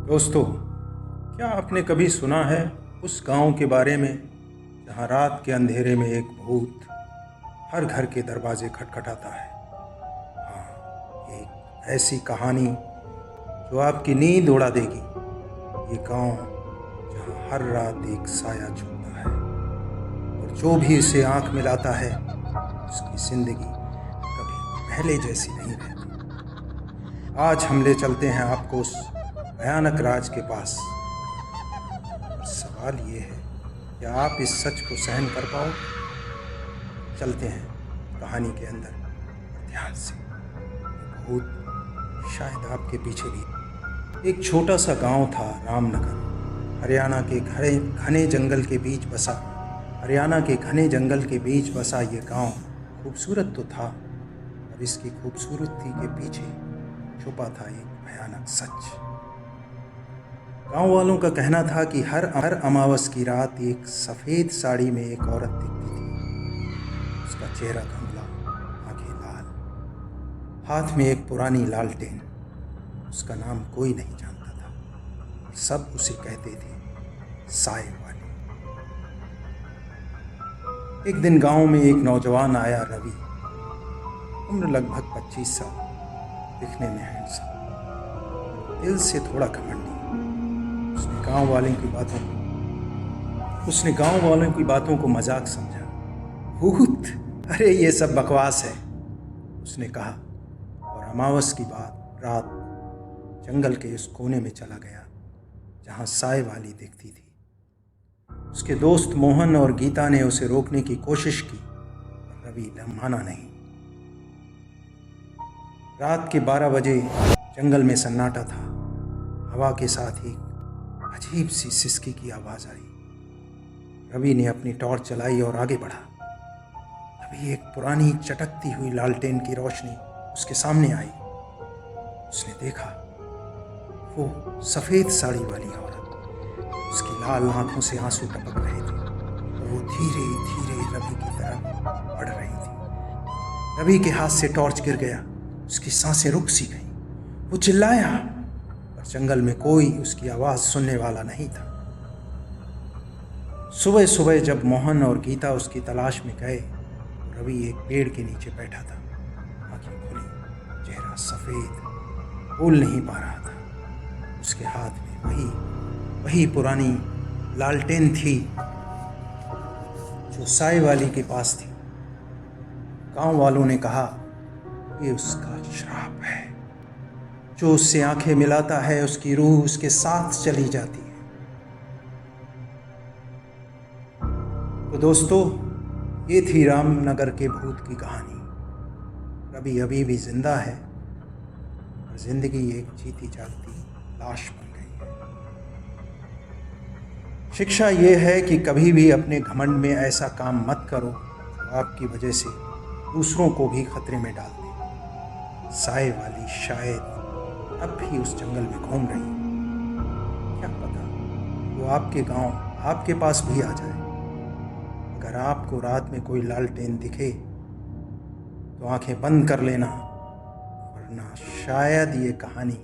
दोस्तों, क्या आपने कभी सुना है उस गांव के बारे में जहां रात के अंधेरे में एक भूत हर घर के दरवाजे खटखटाता है। हाँ, एक ऐसी कहानी जो आपकी नींद उड़ा देगी। ये गांव जहां हर रात एक साया छूता है और जो भी इसे आंख मिलाता है उसकी जिंदगी कभी पहले जैसी नहीं रहती। आज हम ले चलते हैं आपको उस भयानक राज के पास। और सवाल ये है, क्या आप इस सच को सहन कर पाओ? चलते हैं कहानी के अंदर और ध्यान से। भूत शायद आपके पीछे भी। एक छोटा सा गांव था, रामनगर। हरियाणा के घने जंगल के बीच बसा ये गांव खूबसूरत तो था, और इसकी खूबसूरती के पीछे छुपा था एक भयानक सच। गांव वालों का कहना था कि हर अमावस की रात एक सफ़ेद साड़ी में एक औरत दिखती थी। उसका चेहरा धुंधला, आंखें लाल, हाथ में एक पुरानी लालटेन। उसका नाम कोई नहीं जानता था और सब उसे कहते थे साए वाली। एक दिन गांव में एक नौजवान आया, रवि। उम्र लगभग 25 साल, दिखने में हैंडसम, दिल से थोड़ा घमंडी। उसने गांव वालों की बातों को मजाक समझा। भूत, अरे ये सब बकवास है, उसने कहा, और अमावस की रात जंगल के उस कोने में चला गया जहां साए वाली दिखती थी। उसके दोस्त मोहन और गीता ने उसे रोकने की कोशिश की, पर रवि माना नहीं। रात के 12 बजे जंगल में सन्नाटा था। हवा के साथ ही अजीब सी सिसकी की आवाज आई। रवि ने अपनी टॉर्च जलाई और आगे बढ़ा। तभी एक पुरानी चटकती हुई लालटेन की रोशनी उसके सामने आई। उसने देखा, वो सफेद साड़ी वाली औरत। उसकी लाल आंखों से आंसू टपक रहे थे और वो धीरे धीरे रवि की तरफ बढ़ रही थी। रवि के हाथ से टॉर्च गिर गया। उसकी सांसें रुक सी गईं। वो चिल्लाया, पर जंगल में कोई उसकी आवाज सुनने वाला नहीं था। सुबह सुबह जब मोहन और गीता उसकी तलाश में गए, तो रवि एक पेड़ के नीचे बैठा था। आंखें खुली, चेहरा सफेद, बोल नहीं पा रहा था। उसके हाथ में वही पुरानी लालटेन थी जो साए वाली के पास थी। गांव वालों ने कहा, ये उसका श्राप है। जो उससे आंखें मिलाता है उसकी रूह उसके साथ चली जाती है। तो दोस्तों, ये थी रामनगर के भूत की कहानी। रवि अभी भी जिंदा है और जिंदगी एक जीती जागती लाश बन गई है। शिक्षा ये है कि कभी भी अपने घमंड में ऐसा काम मत करो जो आपकी वजह से दूसरों को भी खतरे में डाल दे। साए वाली शायद अब भी उस जंगल में घूम रही है। क्या पता वो आपके गांव, आपके पास भी आ जाए। अगर आपको रात में कोई लालटेन दिखे तो आंखें बंद कर लेना, वरना शायद ये कहानी